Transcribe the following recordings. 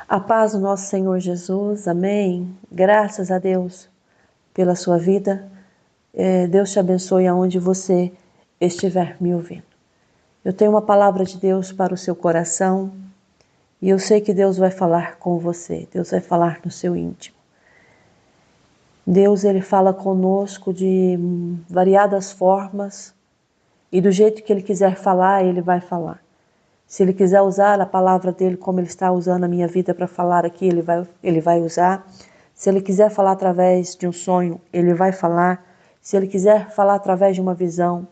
A paz do nosso Senhor Jesus, amém. Graças a Deus pela sua vida. Deus te abençoe aonde você estiver me ouvindo. Eu tenho uma palavra de Deus para o seu coração e eu sei que Deus vai falar com você. Deus vai falar no seu íntimo. Deus, Ele fala conosco de variadas formas e do jeito que Ele quiser falar, Ele vai falar. Se Ele quiser usar a palavra dEle como Ele está usando a minha vida para falar aqui, Ele vai usar. Se Ele quiser falar através de um sonho, Ele vai falar. Se Ele quiser falar através de uma visão,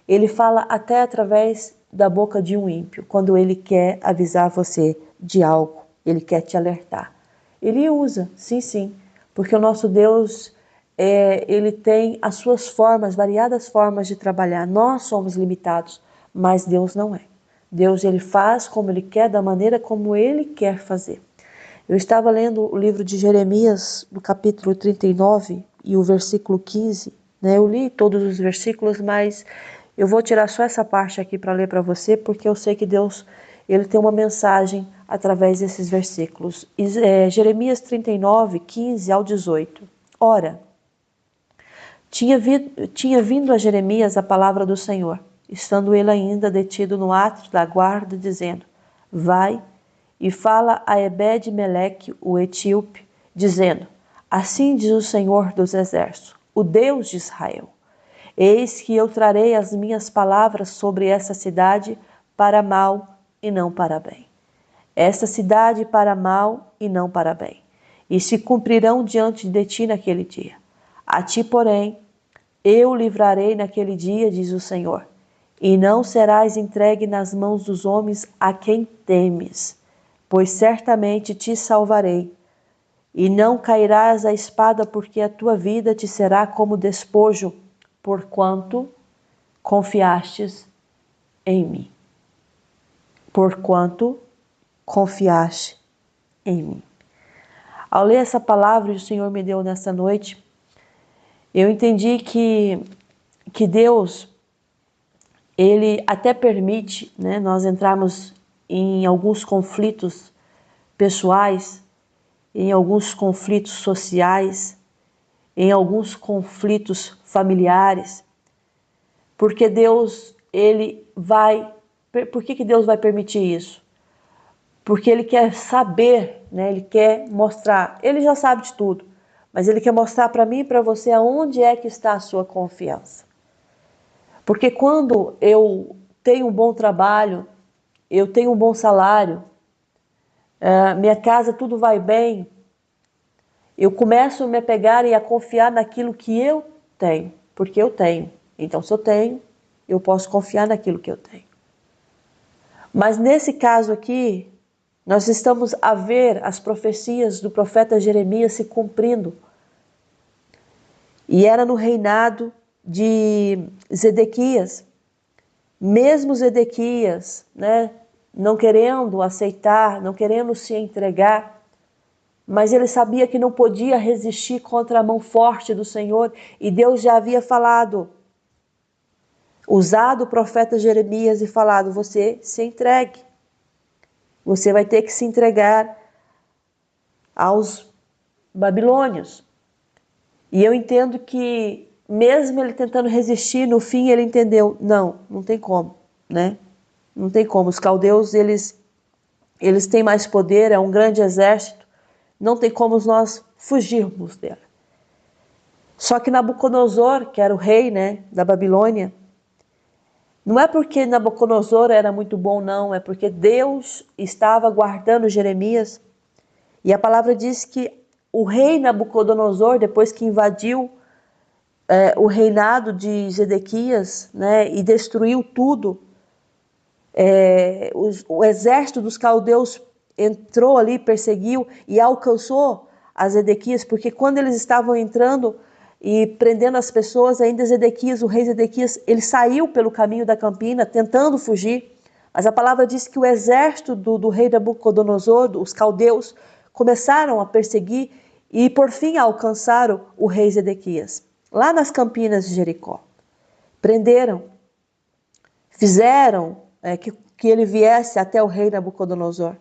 Ele fala até através da boca de um ímpio, quando Ele quer avisar você de algo, Ele quer te alertar. Ele usa, sim, porque o nosso Deus, Ele tem as suas formas, variadas formas de trabalhar. Nós somos limitados, mas Deus não é. Deus, Ele faz como Ele quer, da maneira como Ele quer fazer. Eu estava lendo o livro de Jeremias, no capítulo 39 e o versículo 15. Eu li todos os versículos, mas eu vou tirar só essa parte aqui para ler para você, porque eu sei que Deus, Ele tem uma mensagem através desses versículos. Jeremias 39, 15 ao 18. Ora, tinha vindo a Jeremias a palavra do Senhor, estando ele ainda detido no átrio da guarda, dizendo: Vai e fala a Ebed-Meleque, o etíope, dizendo: Assim diz o Senhor dos Exércitos, o Deus de Israel: Eis que eu trarei as minhas palavras sobre essa cidade para mal e não para bem. Esta cidade para mal e não para bem, e se cumprirão diante de ti naquele dia. A ti, porém, eu o livrarei naquele dia, diz o Senhor, e não serás entregue nas mãos dos homens a quem temes, pois certamente te salvarei, e não cairás à espada, porque a tua vida te será como despojo, porquanto confiastes em mim. Porquanto confiaste em mim. Ao ler essa palavra que o Senhor me deu nessa noite, eu entendi que Deus, Ele até permite, nós entrarmos em alguns conflitos pessoais, em alguns conflitos sociais, em alguns conflitos familiares, porque Deus, por que Deus vai permitir isso? Porque Ele quer saber, Ele quer mostrar, Ele já sabe de tudo, mas Ele quer mostrar para mim e para você aonde é que está a sua confiança. Porque quando eu tenho um bom trabalho, eu tenho um bom salário, minha casa tudo vai bem, eu começo a me apegar e a confiar naquilo que eu tenho, porque eu tenho. Então, se eu tenho, eu posso confiar naquilo que eu tenho. Mas nesse caso aqui, nós estamos a ver as profecias do profeta Jeremias se cumprindo. E era no reinado de Zedequias. Mesmo Zedequias, não querendo aceitar, não querendo se entregar, mas ele sabia que não podia resistir contra a mão forte do Senhor, e Deus já havia falado, usado o profeta Jeremias e falado: você se entregue, você vai ter que se entregar aos babilônios. E eu entendo que mesmo ele tentando resistir, no fim ele entendeu: não tem como, Não tem como, os caldeus, eles têm mais poder, é um grande exército, não tem como nós fugirmos dela. Só que Nabucodonosor, que era o rei, da Babilônia, não é porque Nabucodonosor era muito bom, não, é porque Deus estava guardando Jeremias. E a palavra diz que o rei Nabucodonosor, depois que invadiu o reinado de Zedequias, e destruiu tudo, o exército dos caldeus entrou ali, perseguiu e alcançou a Zedequias, porque quando eles estavam entrando e prendendo as pessoas, ainda Zedequias, o rei Zedequias, ele saiu pelo caminho da campina, tentando fugir, mas a palavra diz que o exército do rei Nabucodonosor, os caldeus, começaram a perseguir e por fim alcançaram o rei Zedequias, lá nas campinas de Jericó. Prenderam, fizeram que ele viesse até o rei Nabucodonosor.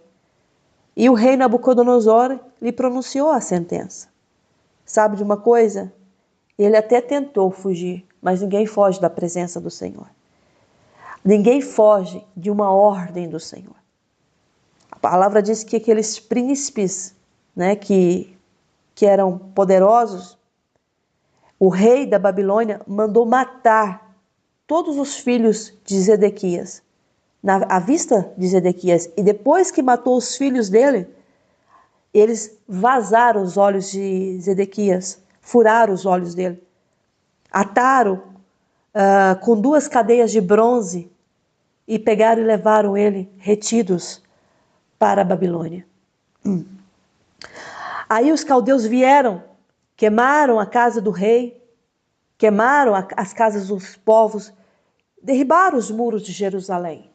E o rei Nabucodonosor lhe pronunciou a sentença. Sabe de uma coisa? Ele até tentou fugir, mas ninguém foge da presença do Senhor. Ninguém foge de uma ordem do Senhor. A palavra diz que aqueles príncipes, né, que eram poderosos, o rei da Babilônia mandou matar todos os filhos de Zedequias, à vista de Zedequias. E depois que matou os filhos dele, eles vazaram os olhos de Zedequias, furaram os olhos dele, ataram com 2 cadeias de bronze e pegaram e levaram ele retidos para a Babilônia. Aí os caldeus vieram, queimaram a casa do rei, queimaram as casas dos povos, derribaram os muros de Jerusalém.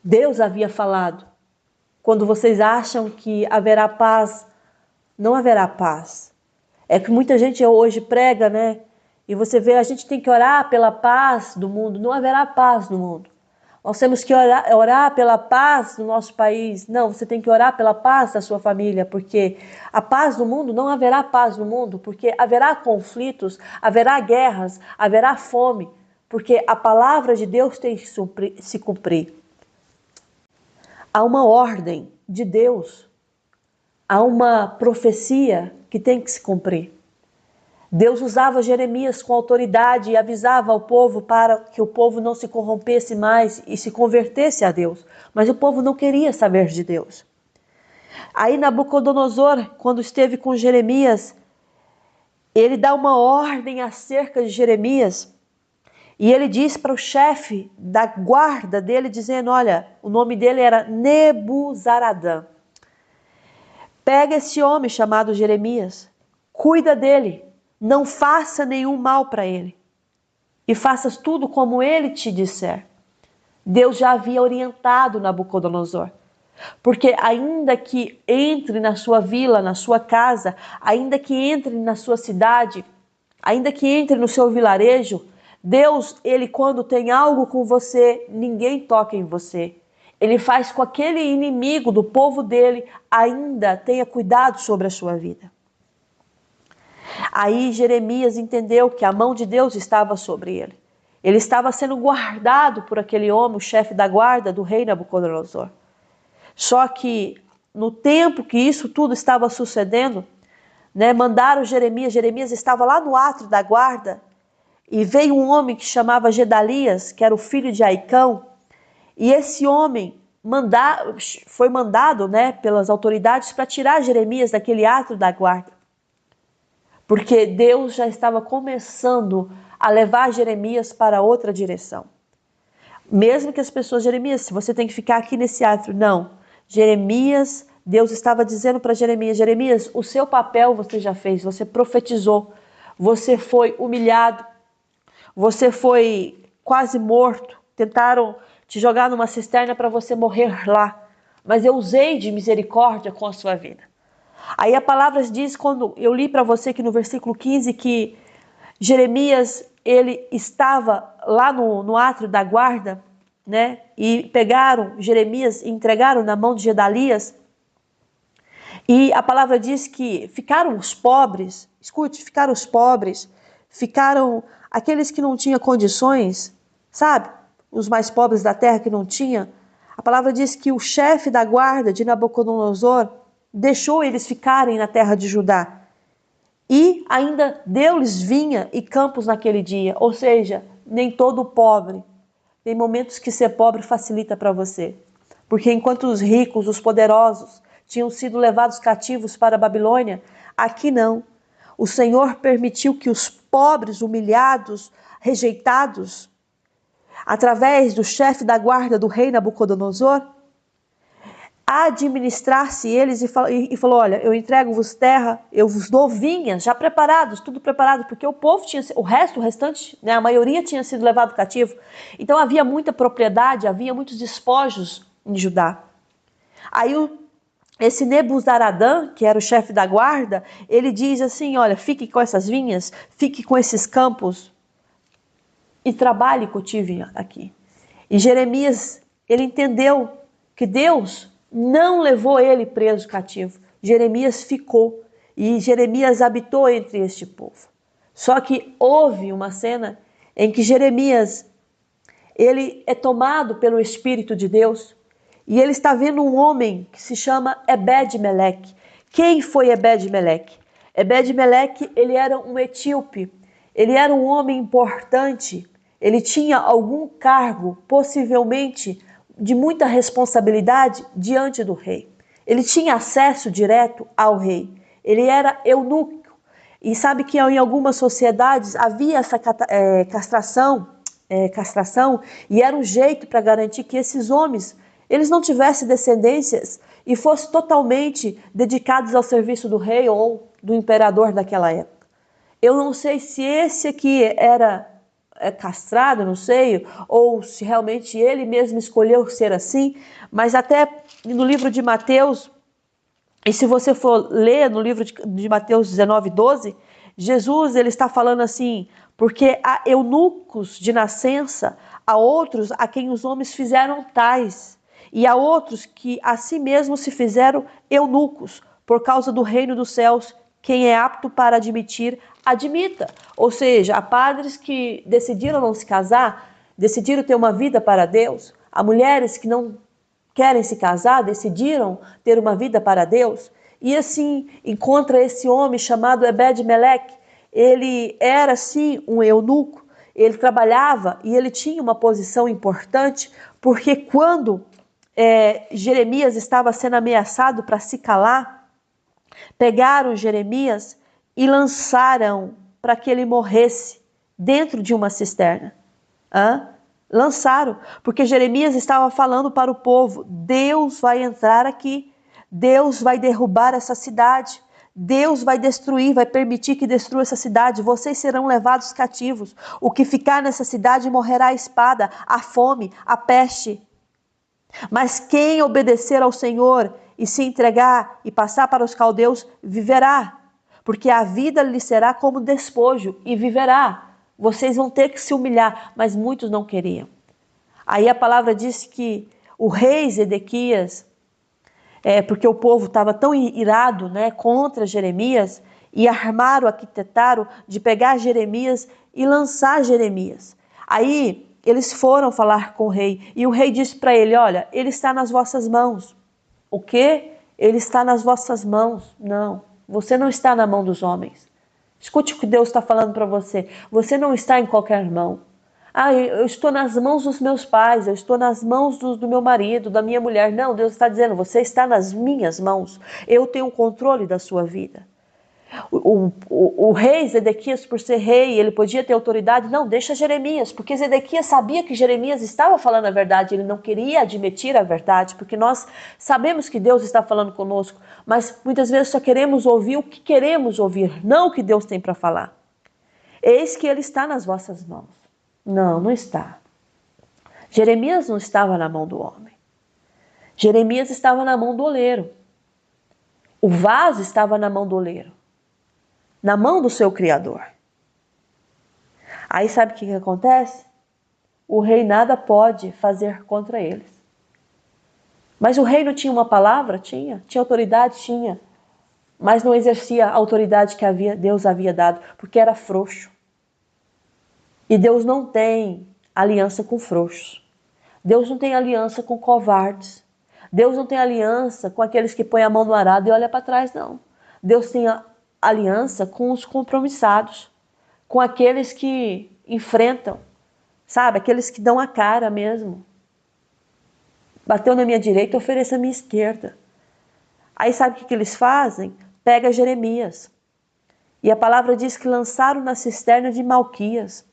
Deus havia falado: quando vocês acham que haverá paz, não haverá paz. É que muita gente hoje prega, né? E você vê, a gente tem que orar pela paz do mundo. Não haverá paz no mundo. Nós temos que orar pela paz do nosso país. Não, você tem que orar pela paz da sua família, porque a paz do mundo, não haverá paz no mundo, porque haverá conflitos, haverá guerras, haverá fome, porque a palavra de Deus tem que se cumprir. Há uma ordem de Deus, há uma profecia que tem que se cumprir. Deus usava Jeremias com autoridade e avisava ao povo para que o povo não se corrompesse mais e se convertesse a Deus. Mas o povo não queria saber de Deus. Aí Nabucodonosor, quando esteve com Jeremias, ele dá uma ordem acerca de Jeremias. E ele diz para o chefe da guarda dele, dizendo, olha, o nome dele era Nebuzaradã. Pega esse homem chamado Jeremias, cuida dele. Não faça nenhum mal para ele. E faças tudo como ele te disser. Deus já havia orientado Nabucodonosor. Porque ainda que entre na sua vila, na sua casa, ainda que entre na sua cidade, ainda que entre no seu vilarejo, Deus, ele quando tem algo com você, ninguém toca em você. Ele faz com aquele inimigo do povo dele, ainda tenha cuidado sobre a sua vida. Aí Jeremias entendeu que a mão de Deus estava sobre ele. Ele estava sendo guardado por aquele homem, o chefe da guarda do rei Nabucodonosor. Só que no tempo que isso tudo estava sucedendo, né, mandaram Jeremias. Jeremias estava lá no átrio da guarda e veio um homem que chamava Gedalias, que era o filho de Aicão. E esse homem foi mandado, né, pelas autoridades para tirar Jeremias daquele átrio da guarda. Porque Deus já estava começando a levar Jeremias para outra direção. Mesmo que as pessoas, Jeremias, se você tem que ficar aqui nesse átrio, não. Jeremias, Deus estava dizendo para Jeremias, Jeremias, o seu papel você já fez, você profetizou, você foi humilhado, você foi quase morto, tentaram te jogar numa cisterna para você morrer lá, mas eu usei de misericórdia com a sua vida. Aí a palavra diz, quando eu li para você que no versículo 15, que Jeremias, ele estava lá no átrio da guarda, né? E pegaram Jeremias e entregaram na mão de Gedalias. E a palavra diz que ficaram os pobres, escute, ficaram os pobres, ficaram aqueles que não tinham condições, sabe? Os mais pobres da terra que não tinham. A palavra diz que o chefe da guarda de Nabucodonosor deixou eles ficarem na terra de Judá. E ainda deu-lhes vinha e campos naquele dia. Ou seja, nem todo pobre. Tem momentos que ser pobre facilita para você. Porque enquanto os ricos, os poderosos, tinham sido levados cativos para a Babilônia, aqui não. O Senhor permitiu que os pobres, humilhados, rejeitados, através do chefe da guarda do rei Nabucodonosor, administrasse eles e falou, olha, eu entrego-vos terra, eu vos dou vinhas já preparados, tudo preparado, porque o povo tinha, o restante, né, a maioria tinha sido levado cativo. Então havia muita propriedade, havia muitos despojos em Judá. Aí esse Nebuzaradã, que era o chefe da guarda, ele diz assim, olha, fique com essas vinhas, fique com esses campos e trabalhe e cultive aqui. E Jeremias, ele entendeu que Deus não levou ele preso cativo. Jeremias ficou e Jeremias habitou entre este povo. Só que houve uma cena em que Jeremias, ele é tomado pelo Espírito de Deus e ele está vendo um homem que se chama Ebed-Meleque. Quem foi Ebed-Meleque? Ebed-Meleque, ele era um etíope, ele era um homem importante, ele tinha algum cargo, possivelmente de muita responsabilidade diante do rei. Ele tinha acesso direto ao rei, ele era eunuco. E sabe que em algumas sociedades havia essa castração, e era um jeito para garantir que esses homens eles não tivessem descendências e fossem totalmente dedicados ao serviço do rei ou do imperador daquela época. Eu não sei se esse aqui era castrado, não sei, ou se realmente ele mesmo escolheu ser assim, mas até no livro de Mateus, e se você for ler no livro de Mateus 19:12, Jesus ele está falando assim, porque há eunucos de nascença, há outros a quem os homens fizeram tais, e há outros que a si mesmos se fizeram eunucos, por causa do reino dos céus. Quem é apto para admitir, admita. Ou seja, há padres que decidiram não se casar, decidiram ter uma vida para Deus, há mulheres que não querem se casar, decidiram ter uma vida para Deus. E assim encontra esse homem chamado Ebed-Meleque. Ele era sim um eunuco, ele trabalhava e ele tinha uma posição importante, porque quando Jeremias estava sendo ameaçado para se calar, pegaram Jeremias e lançaram para que ele morresse dentro de uma cisterna. Lançaram, porque Jeremias estava falando para o povo: Deus vai entrar aqui, Deus vai derrubar essa cidade, Deus vai destruir, vai permitir que destrua essa cidade, vocês serão levados cativos, o que ficar nessa cidade morrerá a espada, a fome, a peste. Mas quem obedecer ao Senhor e se entregar e passar para os caldeus, viverá, porque a vida lhe será como despojo e viverá. Vocês vão ter que se humilhar, mas muitos não queriam. Aí a palavra diz que o rei Zedequias, porque o povo estava tão irado, contra Jeremias, e arquitetaram de pegar Jeremias e lançar Jeremias. Aí eles foram falar com o rei, e o rei disse para ele: olha, ele está nas vossas mãos. O quê? Ele está nas vossas mãos. Não, você não está na mão dos homens. Escute o que Deus está falando para você. Você não está em qualquer mão. Eu estou nas mãos dos meus pais, eu estou nas mãos do meu marido, da minha mulher. Não, Deus está dizendo, você está nas minhas mãos. Eu tenho o controle da sua vida. O rei Zedequias, por ser rei, ele podia ter autoridade. Não, deixa Jeremias, porque Zedequias sabia que Jeremias estava falando a verdade. Ele não queria admitir a verdade, porque nós sabemos que Deus está falando conosco, mas muitas vezes só queremos ouvir o que queremos ouvir, não o que Deus tem para falar. Eis que ele está nas vossas mãos. Não, não está. Jeremias não estava na mão do homem. Jeremias estava na mão do oleiro. O vaso estava na mão do oleiro, na mão do seu Criador. Aí sabe o que acontece? O rei nada pode fazer contra eles. Mas o rei não tinha uma palavra? Tinha. Tinha autoridade? Tinha. Mas não exercia a autoridade que Deus havia dado, porque era frouxo. E Deus não tem aliança com frouxos. Deus não tem aliança com covardes. Deus não tem aliança com aqueles que põem a mão no arado e olham para trás, não. Deus tem aliança com os compromissados, com aqueles que enfrentam, sabe? Aqueles que dão a cara mesmo. Bateu na minha direita, ofereça a minha esquerda. Aí sabe o que eles fazem? Pega Jeremias. E a palavra diz que lançaram na cisterna de Malquias.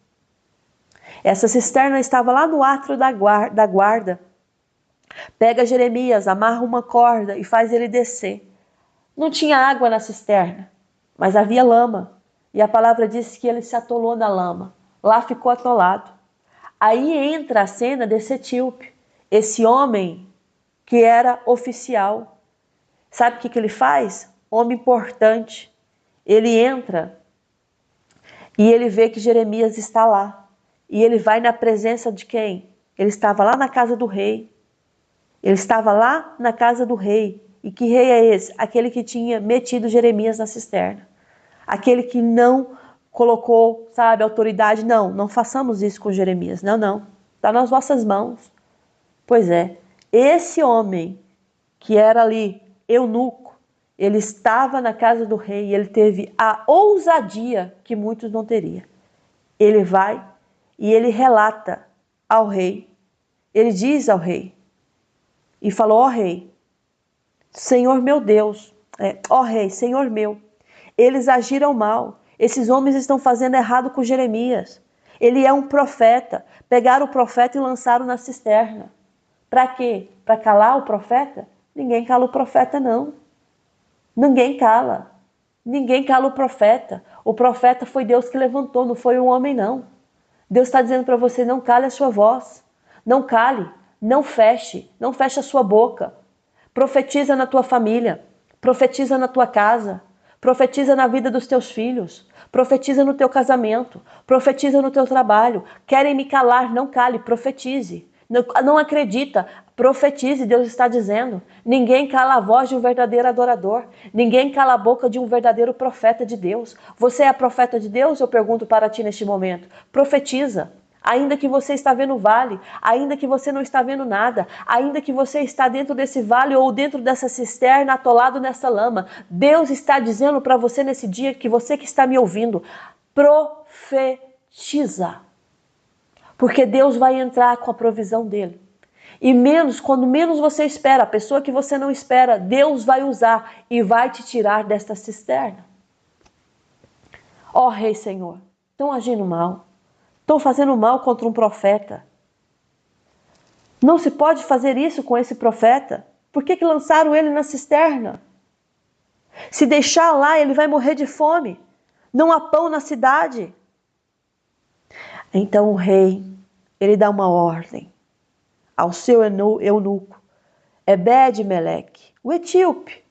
Essa cisterna estava lá no átrio da guarda. Pega Jeremias, amarra uma corda e faz ele descer. Não tinha água na cisterna, mas havia lama. E a palavra diz que ele se atolou na lama. Lá ficou atolado. Aí entra a cena desse etíope. Esse homem que era oficial. Sabe o que ele faz? Homem importante. Ele entra e ele vê que Jeremias está lá. E ele vai na presença de quem? Ele estava lá na casa do rei. Ele estava lá na casa do rei. E que rei é esse? Aquele que tinha metido Jeremias na cisterna. Aquele que não colocou, sabe, autoridade. Não, não façamos isso com Jeremias. Não, não. Está nas vossas mãos. Pois é, esse homem que era ali eunuco, ele estava na casa do rei e ele teve a ousadia que muitos não teriam. Ele vai e ele relata ao rei, ele diz ao rei, e falou: ó rei, Senhor meu Deus, ó rei, Senhor meu, eles agiram mal, esses homens estão fazendo errado com Jeremias. Ele é um profeta, pegaram o profeta e lançaram na cisterna. Para quê? Para calar o profeta? Ninguém cala o profeta, não. Ninguém cala. Ninguém cala o profeta. O profeta foi Deus que levantou, não foi um homem, não. Deus está dizendo para você: não cale a sua voz. Não cale, não feche a sua boca. Profetiza na tua família, profetiza na tua casa, profetiza na vida dos teus filhos, profetiza no teu casamento, profetiza no teu trabalho. Querem me calar, não cale, profetize. Não acredita, profetize, Deus está dizendo. Ninguém cala a voz de um verdadeiro adorador. Ninguém cala a boca de um verdadeiro profeta de Deus. Você é profeta de Deus? Eu pergunto para ti neste momento. Profetiza. Ainda que você está vendo o vale, ainda que você não está vendo nada, ainda que você está dentro desse vale ou dentro dessa cisterna, atolado nessa lama, Deus está dizendo para você nesse dia, que você que está me ouvindo, profetiza. Porque Deus vai entrar com a provisão dele. E quando menos você espera, a pessoa que você não espera, Deus vai usar e vai te tirar desta cisterna. Ó Rei Senhor, estão agindo mal. Estão fazendo mal contra um profeta. Não se pode fazer isso com esse profeta. Por que lançaram ele na cisterna? Se deixar lá, ele vai morrer de fome. Não há pão na cidade. Então o rei, ele dá uma ordem ao seu eunuco, Ebed-Meleque, o etíope.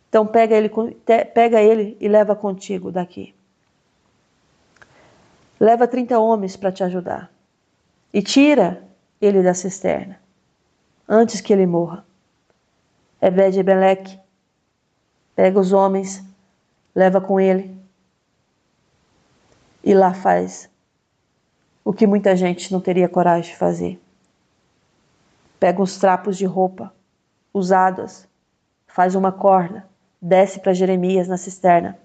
Então pega ele e leva contigo daqui. Leva 30 homens para te ajudar. E tira ele da cisterna, antes que ele morra. Ebed-Meleque pega os homens, leva com ele. E lá faz o que muita gente não teria coragem de fazer. Pega uns trapos de roupa usadas, faz uma corda, desce para Jeremias na cisterna.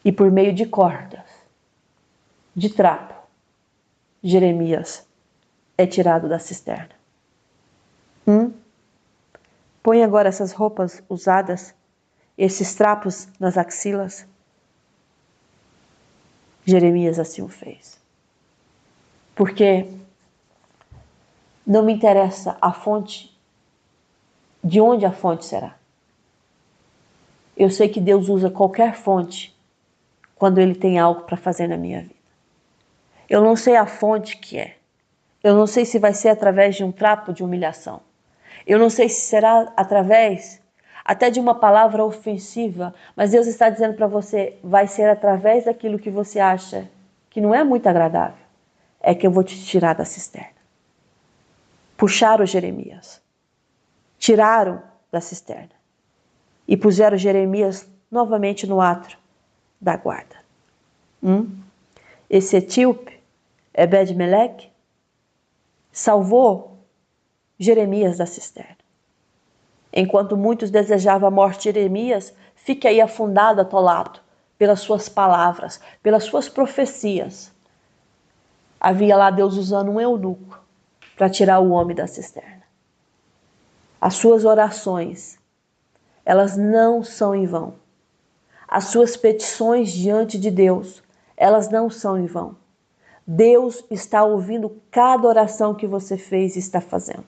E por meio de cordas, de trapo, Jeremias é tirado da cisterna. Põe agora essas roupas usadas, esses trapos nas axilas. Jeremias assim o fez. Porque não me interessa a fonte, de onde a fonte será. Eu sei que Deus usa qualquer fonte quando Ele tem algo para fazer na minha vida. Eu não sei a fonte que é. Eu não sei se vai ser através de um trapo de humilhação. Eu não sei se será através até de uma palavra ofensiva, mas Deus está dizendo para você, vai ser através daquilo que você acha que não é muito agradável, é que eu vou te tirar da cisterna. Puxaram Jeremias, tiraram da cisterna e puseram Jeremias novamente no átrio da guarda. Esse etíope, Ebed-Meleque, salvou Jeremias da cisterna. Enquanto muitos desejavam a morte de Jeremias, fique aí afundado, atolado, pelas suas palavras, pelas suas profecias. Havia lá Deus usando um eunuco para tirar o homem da cisterna. As suas orações, elas não são em vão. As suas petições diante de Deus, elas não são em vão. Deus está ouvindo cada oração que você fez e está fazendo.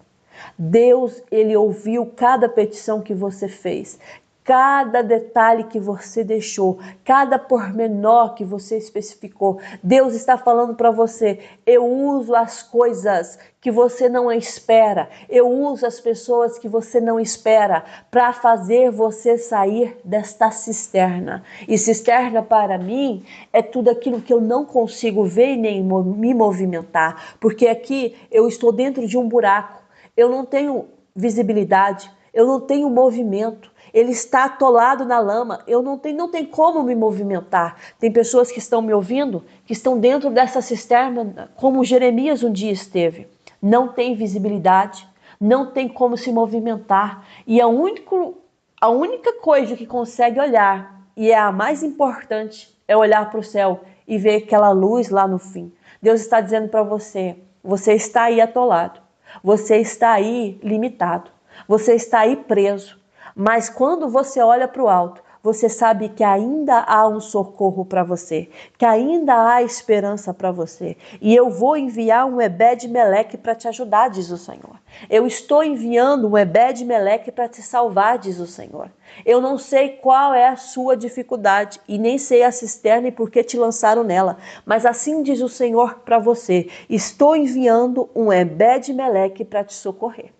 Deus, Ele ouviu cada petição que você fez. Cada detalhe que você deixou, cada pormenor que você especificou, Deus está falando para você: eu uso as coisas que você não espera, eu uso as pessoas que você não espera para fazer você sair desta cisterna. E cisterna para mim é tudo aquilo que eu não consigo ver nem me movimentar, porque aqui eu estou dentro de um buraco, eu não tenho visibilidade, eu não tenho movimento. Ele está atolado na lama, eu não tem como me movimentar. Tem pessoas que estão me ouvindo, que estão dentro dessa cisterna, como Jeremias um dia esteve. Não tem visibilidade, não tem como se movimentar. E a única coisa que consegue olhar, e é a mais importante, é olhar para o céu e ver aquela luz lá no fim. Deus está dizendo para você: você está aí atolado, você está aí limitado, você está aí preso. Mas quando você olha para o alto, você sabe que ainda há um socorro para você, que ainda há esperança para você. E eu vou enviar um Ebed-Meleque para te ajudar, diz o Senhor. Eu estou enviando um Ebed-Meleque para te salvar, diz o Senhor. Eu não sei qual é a sua dificuldade e nem sei a cisterna e por que te lançaram nela. Mas assim diz o Senhor para você: estou enviando um Ebed-Meleque para te socorrer.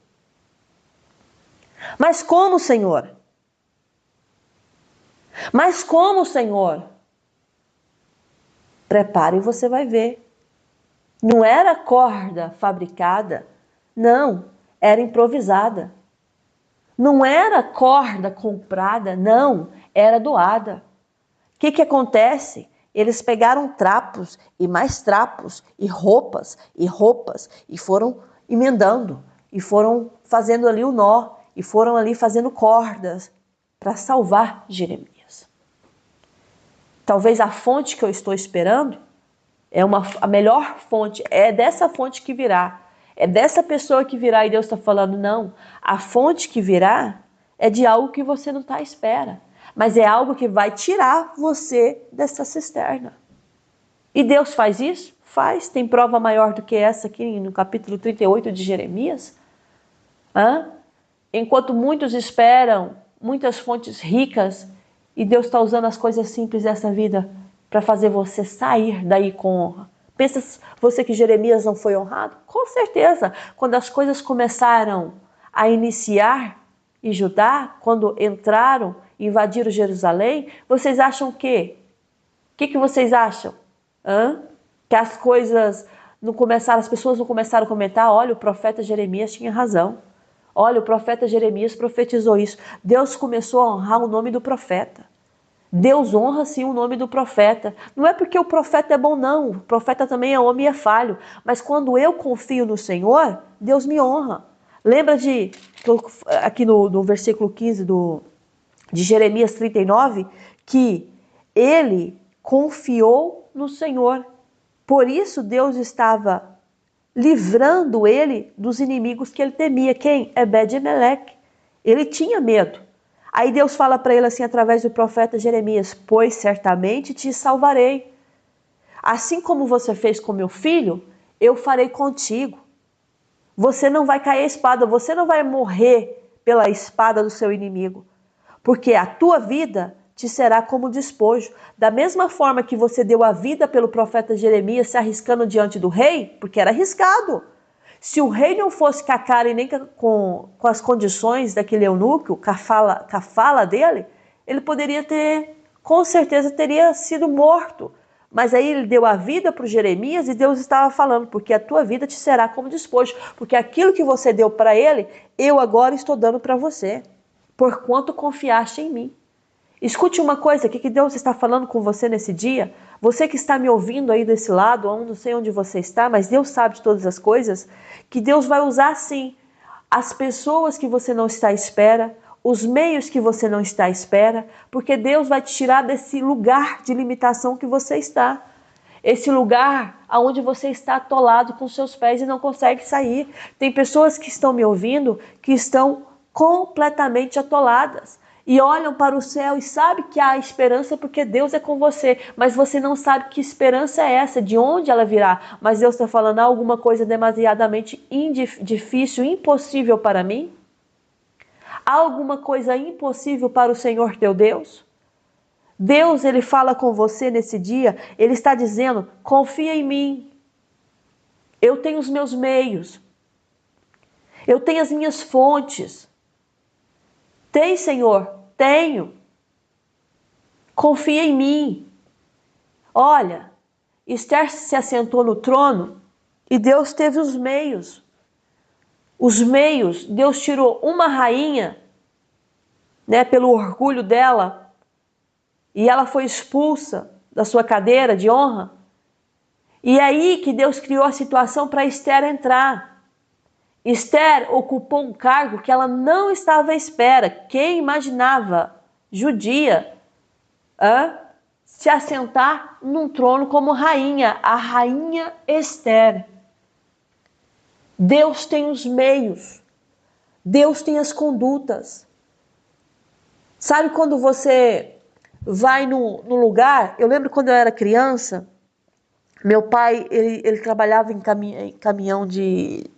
Mas como, Senhor? Mas como, Senhor? Prepare e você vai ver. Não era corda fabricada, não, era improvisada. Não era corda comprada, não, era doada. O que acontece? Eles pegaram trapos e mais trapos e roupas e foram emendando e foram fazendo ali o nó e foram ali fazendo cordas para salvar Jeremias. Talvez a fonte que eu estou esperando é a melhor fonte, é dessa fonte que virá, é dessa pessoa que virá, e Deus está falando: não, a fonte que virá é de algo que você não está à espera, mas é algo que vai tirar você dessa cisterna. E Deus faz isso? Faz. Tem prova maior do que essa aqui no capítulo 38 de Jeremias? Enquanto muitos esperam muitas fontes ricas, e Deus está usando as coisas simples dessa vida para fazer você sair daí com honra. Pensa você que Jeremias não foi honrado? Com certeza. Quando as coisas começaram a iniciar em Judá, quando entraram e invadiram Jerusalém, vocês acham o quê? O que vocês acham? Que as coisas não começaram, as pessoas não começaram a comentar: olha, o profeta Jeremias tinha razão. Olha, o profeta Jeremias profetizou isso. Deus começou a honrar o nome do profeta. Deus honra sim o nome do profeta. Não é porque o profeta é bom, não. O profeta também é homem e é falho. Mas quando eu confio no Senhor, Deus me honra. Lembra aqui no versículo 15 de Jeremias 39, que ele confiou no Senhor. Por isso Deus estava livrando ele dos inimigos que ele temia. Quem? Ebed-Meleque. Ele tinha medo. Aí Deus fala para ele assim, através do profeta Jeremias: pois certamente te salvarei. Assim como você fez com meu filho, eu farei contigo. Você não vai cair a espada, você não vai morrer pela espada do seu inimigo, porque a tua vida te será como despojo. Da mesma forma que você deu a vida pelo profeta Jeremias se arriscando diante do rei, porque era arriscado. Se o rei não fosse com a cara e nem com as condições daquele eunuco, com a fala dele, ele poderia com certeza teria sido morto. Mas aí ele deu a vida para o Jeremias e Deus estava falando: porque a tua vida te será como despojo, porque aquilo que você deu para ele, eu agora estou dando para você, porquanto confiaste em mim. Escute uma coisa, o que Deus está falando com você nesse dia? Você que está me ouvindo aí desse lado, eu não sei onde você está, mas Deus sabe de todas as coisas, que Deus vai usar sim as pessoas que você não está à espera, os meios que você não está à espera, porque Deus vai te tirar desse lugar de limitação que você está. Esse lugar onde você está atolado com seus pés e não consegue sair. Tem pessoas que estão me ouvindo que estão completamente atoladas. E olham para o céu e sabem que há esperança porque Deus é com você. Mas você não sabe que esperança é essa, de onde ela virá. Mas Deus está falando: há alguma coisa demasiadamente difícil, impossível para mim? Há alguma coisa impossível para o Senhor teu Deus? Deus, Ele fala com você nesse dia, Ele está dizendo, confia em mim. Eu tenho os meus meios. Eu tenho as minhas fontes. Tem, Senhor? Tenho. Confia em mim. Olha, Esther se assentou no trono e Deus teve os meios. Os meios, Deus tirou uma rainha, né, pelo orgulho dela, e ela foi expulsa da sua cadeira de honra. E é aí que Deus criou a situação para Esther entrar. Esther ocupou um cargo que ela não estava à espera. Quem imaginava, judia, se assentar num trono como rainha, a rainha Esther. Deus tem os meios, Deus tem as condutas. Sabe quando você vai num lugar? Eu lembro quando eu era criança, meu pai ele trabalhava em caminhão de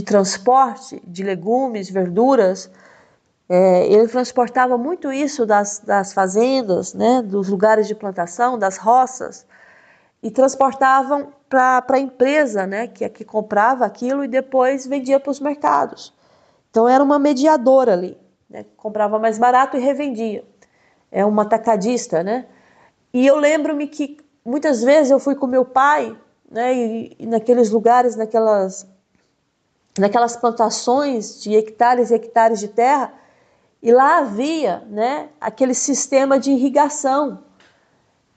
transporte de legumes, verduras. Ele transportava muito isso das fazendas, né, dos lugares de plantação, das roças, e transportavam para a empresa, né, que comprava aquilo e depois vendia para os mercados. Então era uma mediadora ali, né, comprava mais barato e revendia. É uma atacadista, né? E eu lembro-me que muitas vezes eu fui com meu pai, né, e naqueles lugares, naquelas plantações de hectares e hectares de terra, e lá havia, né, aquele sistema de irrigação.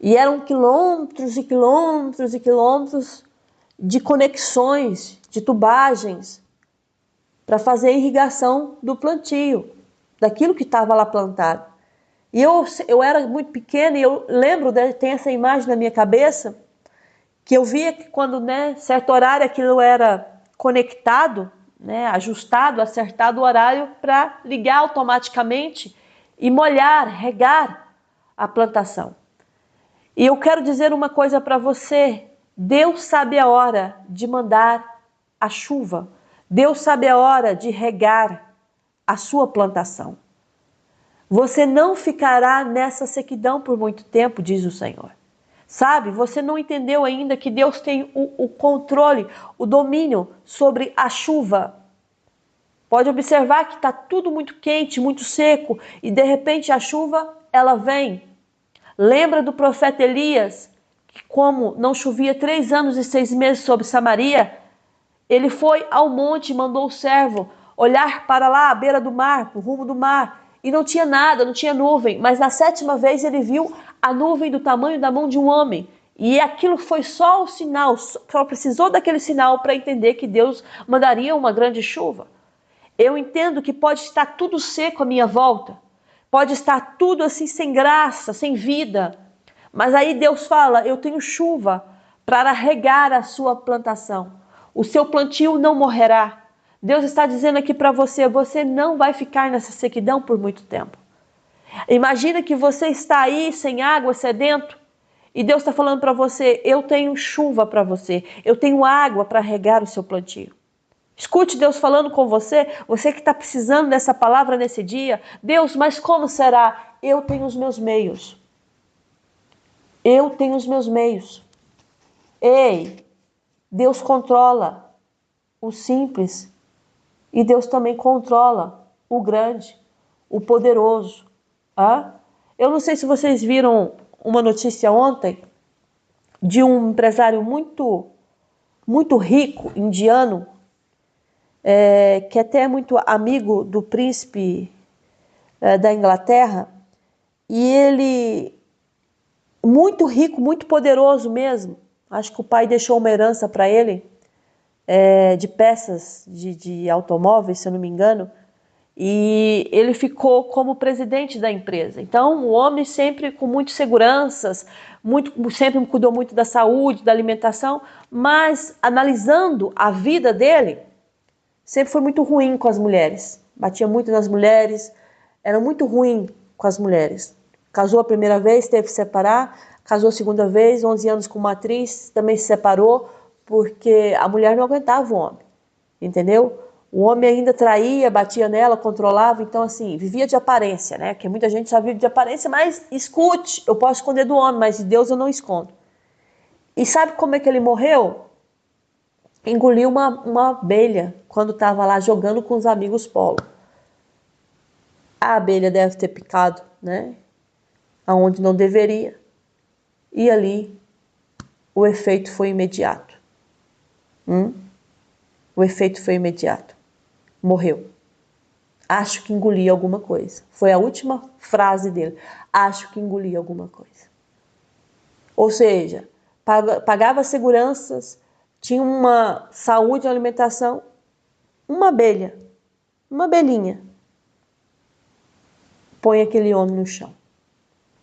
E eram quilômetros e quilômetros e quilômetros de conexões, de tubagens, para fazer a irrigação do plantio, daquilo que estava lá plantado. E eu era muito pequena e eu lembro, tem essa imagem na minha cabeça, que eu via que quando, né, certo horário aquilo era conectado, né, ajustado, acertado o horário para ligar automaticamente e molhar, regar a plantação. E eu quero dizer uma coisa para você, Deus sabe a hora de mandar a chuva, Deus sabe a hora de regar a sua plantação. Você não ficará nessa sequidão por muito tempo, diz o Senhor. Sabe, você não entendeu ainda que Deus tem o controle, o domínio sobre a chuva. Pode observar que está tudo muito quente, muito seco, e de repente a chuva, ela vem. Lembra do profeta Elias, que como não chovia 3 anos e 6 meses sobre Samaria, ele foi ao monte e mandou o servo olhar para lá, à beira do mar, para o rumo do mar, e não tinha nada, não tinha nuvem, mas na 7ª vez ele viu a nuvem do tamanho da mão de um homem. E aquilo foi só o sinal, só precisou daquele sinal para entender que Deus mandaria uma grande chuva. Eu entendo que pode estar tudo seco à minha volta, pode estar tudo assim sem graça, sem vida, mas aí Deus fala, eu tenho chuva para regar a sua plantação. O seu plantio não morrerá. Deus está dizendo aqui para você, você não vai ficar nessa sequidão por muito tempo. Imagina que você está aí sem água, sedento, e Deus está falando para você, eu tenho chuva para você, eu tenho água para regar o seu plantio. Escute Deus falando com você, você que está precisando dessa palavra nesse dia. Deus, mas como será? Eu tenho os meus meios. Eu tenho os meus meios. Ei, Deus controla o simples e Deus também controla o grande, o poderoso. Eu não sei se vocês viram uma notícia ontem de um empresário muito, muito rico, indiano, que até é muito amigo do príncipe da Inglaterra, e ele, muito rico, muito poderoso mesmo, acho que o pai deixou uma herança para ele, de peças de automóveis, se eu não me engano, e ele ficou como presidente da empresa. Então, o homem sempre com muitas seguranças, sempre cuidou muito da saúde, da alimentação, mas analisando a vida dele, sempre foi muito ruim com as mulheres. Batia muito nas mulheres, era muito ruim com as mulheres. Casou a primeira vez, teve que se separar. Casou a segunda vez, 11 anos com uma atriz, também se separou, porque a mulher não aguentava o homem, entendeu? O homem ainda traía, batia nela, controlava, então assim, vivia de aparência, né? Porque muita gente só vive de aparência, mas escute, eu posso esconder do homem, mas de Deus eu não escondo. E sabe como é que ele morreu? Engoliu uma abelha quando estava lá jogando com os amigos polo. A abelha deve ter picado, né? Aonde não deveria. E ali o efeito foi imediato. O efeito foi imediato. Morreu. Acho que engoli alguma coisa. Foi a última frase dele. Acho que engoli alguma coisa. Ou seja, pagava seguranças, tinha uma saúde e alimentação. Uma abelha, uma abelhinha, põe aquele homem no chão.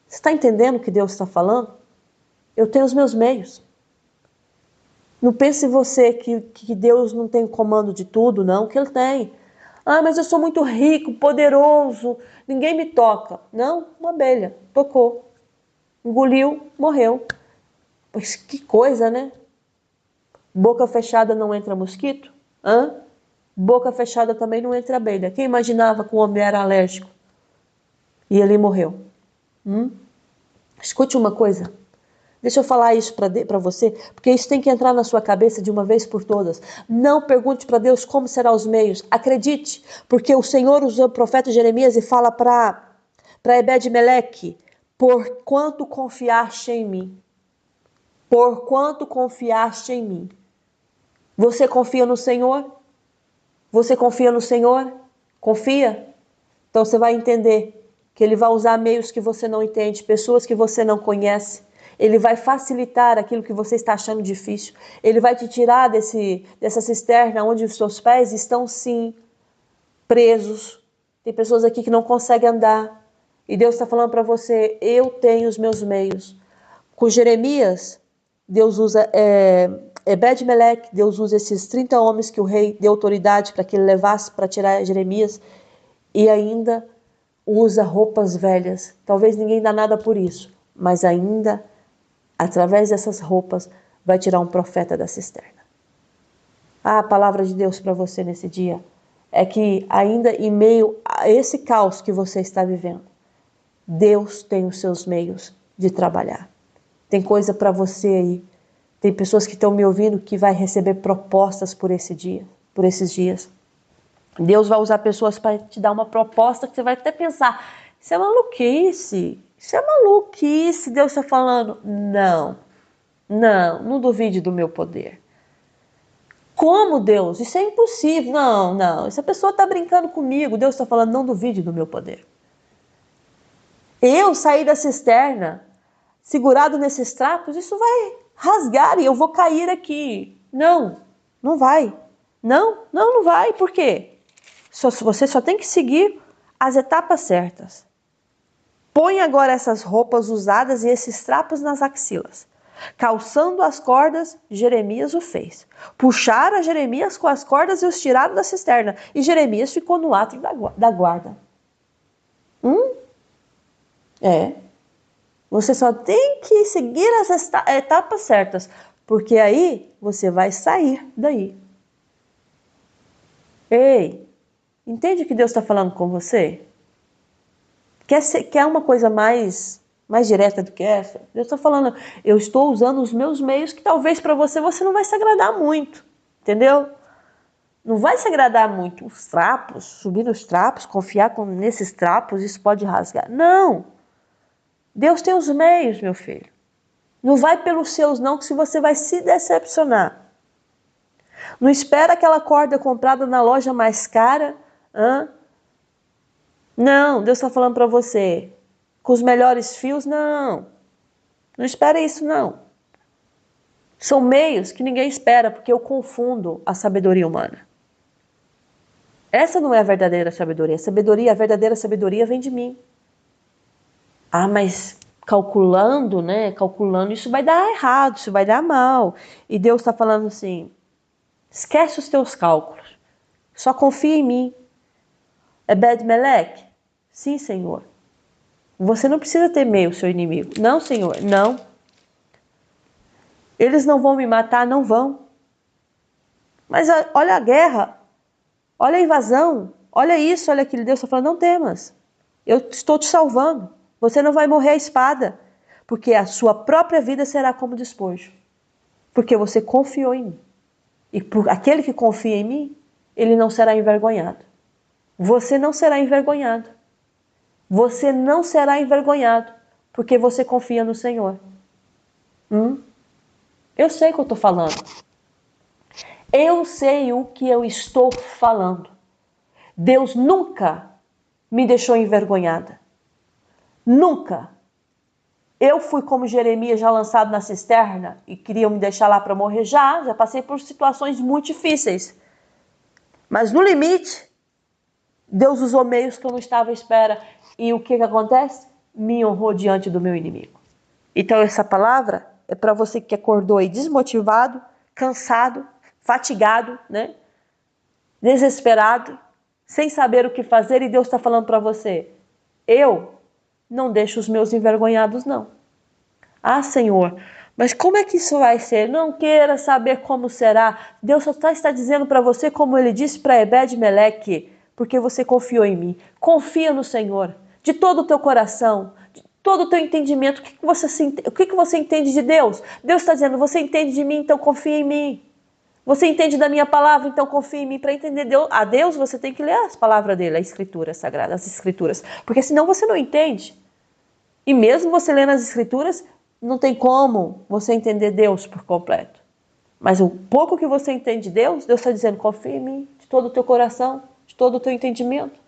Você está entendendo o que Deus está falando? Eu tenho os meus meios. Não pense você que Deus não tem comando de tudo, não, que Ele tem. Ah, mas eu sou muito rico, poderoso, ninguém me toca. Não, uma abelha, tocou. Engoliu, morreu. Mas que coisa, né? Boca fechada não entra mosquito? Hã? Boca fechada também não entra abelha. Quem imaginava que o homem era alérgico? E ele morreu. Escute uma coisa. Deixa eu falar isso para você, porque isso tem que entrar na sua cabeça de uma vez por todas. Não pergunte para Deus como serão os meios. Acredite, porque o Senhor usou o profeta Jeremias e fala para Ebed-Meleque, por quanto confiaste em mim. Por quanto confiaste em mim. Você confia no Senhor? Você confia no Senhor? Confia? Então você vai entender que Ele vai usar meios que você não entende, pessoas que você não conhece. Ele vai facilitar aquilo que você está achando difícil. Ele vai te tirar dessa cisterna onde os seus pés estão, sim, presos. Tem pessoas aqui que não conseguem andar. E Deus está falando para você, eu tenho os meus meios. Com Jeremias, Deus usa Ebed-Meleque, Deus usa esses 30 homens que o rei deu autoridade para que ele levasse para tirar Jeremias. E ainda usa roupas velhas. Talvez ninguém dá nada por isso, mas ainda, através dessas roupas, vai tirar um profeta da cisterna. A palavra de Deus para você nesse dia é que ainda em meio a esse caos que você está vivendo, Deus tem os seus meios de trabalhar. Tem coisa para você aí. Tem pessoas que estão me ouvindo que vai receber propostas por esse dia, por esses dias. Deus vai usar pessoas para te dar uma proposta que você vai até pensar, isso é maluquice, isso é maluquice, Deus está falando. Não duvide do meu poder. Como, Deus? Isso é impossível. Não, essa pessoa está brincando comigo. Deus está falando, não duvide do meu poder. Eu sair da cisterna, segurado nesses trapos, isso vai rasgar e eu vou cair aqui. Não vai. Não vai. Por quê? Você só tem que seguir as etapas certas. Põe agora essas roupas usadas e esses trapos nas axilas. Calçando as cordas, Jeremias o fez. Puxaram Jeremias com as cordas e os tiraram da cisterna. E Jeremias ficou no átrio da guarda. Você só tem que seguir as etapas certas. Porque aí você vai sair daí. Ei, entende o que Deus está falando com você? Quer uma coisa mais direta do que essa? Deus está falando, eu estou usando os meus meios que talvez para você não vai se agradar muito. Entendeu? Não vai se agradar muito. Os trapos, subir nos trapos, confiar nesses trapos, isso pode rasgar. Não! Deus tem os meios, meu filho. Não vai pelos seus não, que se você vai se decepcionar. Não espera aquela corda comprada na loja mais cara. Não, Deus está falando para você. Com os melhores fios, não. Não espera isso, não. São meios que ninguém espera, porque eu confundo a sabedoria humana. Essa não é a verdadeira sabedoria. A verdadeira sabedoria vem de mim. Ah, mas calculando, né? Calculando, isso vai dar errado, isso vai dar mal. E Deus está falando assim, esquece os teus cálculos. Só confia em mim. Ebed-Meleque? Sim, Senhor. Você não precisa temer o seu inimigo. Não, Senhor, não. Eles não vão me matar, não vão. Mas olha a guerra. Olha a invasão, olha isso, olha aquilo. Deus está falando, não temas. Eu estou te salvando. Você não vai morrer à espada, porque a sua própria vida será como despojo. Porque você confiou em mim. E por aquele que confia em mim, ele não será envergonhado. Você não será envergonhado. Você não será envergonhado, porque você confia no Senhor. Eu sei o que eu estou falando. Eu sei o que eu estou falando. Deus nunca me deixou envergonhada. Nunca. Eu fui como Jeremias, já lançado na cisterna e queriam me deixar lá para morrer. Já passei por situações muito difíceis. Mas no limite, Deus usou meios que eu não estava à espera. E o que acontece? Me honrou diante do meu inimigo. Então essa palavra é para você que acordou aí desmotivado, cansado, fatigado, né? Desesperado, sem saber o que fazer, e Deus está falando para você: eu não deixo os meus envergonhados, não. Ah, Senhor, mas como é que isso vai ser? Não queira saber como será. Deus só está dizendo para você, como ele disse para Ebed-Meleque, porque você confiou em mim. Confia no Senhor, de todo o teu coração, de todo o teu entendimento. O que você entende de Deus? Deus está dizendo, você entende de mim, então confia em mim. Você entende da minha palavra, então confia em mim. Para entender a Deus, você tem que ler as palavras dele, a escritura sagrada, as escrituras. Porque senão você não entende. E mesmo você lendo as escrituras, não tem como você entender Deus por completo. Mas o pouco que você entende de Deus, Deus está dizendo, confia em mim, de todo o teu coração, de todo o teu entendimento.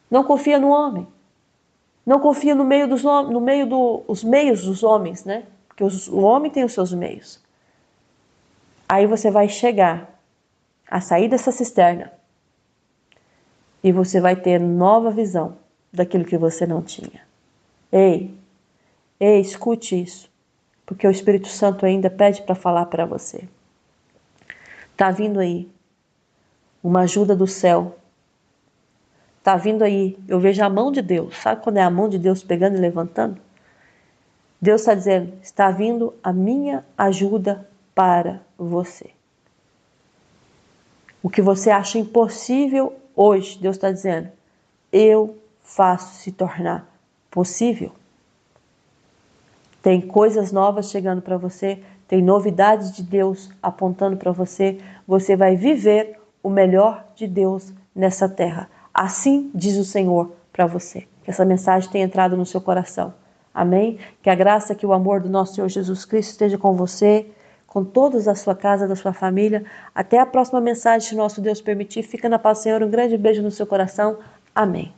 Não confia no homem. Não confia no meio dos meios dos homens, né? Porque o homem tem os seus meios. Aí você vai chegar a sair dessa cisterna e você vai ter nova visão daquilo que você não tinha. Ei, escute isso, porque o Espírito Santo ainda pede para falar para você. Tá vindo aí uma ajuda do céu. Tá vindo aí, eu vejo a mão de Deus. Sabe quando é a mão de Deus pegando e levantando? Deus está dizendo, está vindo a minha ajuda para você. O que você acha impossível hoje, Deus está dizendo, eu faço se tornar possível. Tem coisas novas chegando para você, tem novidades de Deus apontando para você. Você vai viver o melhor de Deus nessa terra. Assim diz o Senhor para você. Que essa mensagem tenha entrado no seu coração. Amém? Que a graça, que o amor do nosso Senhor Jesus Cristo esteja com você, com todos da sua casa, da sua família. Até a próxima mensagem, se nosso Deus permitir. Fica na paz, Senhor. Um grande beijo no seu coração. Amém.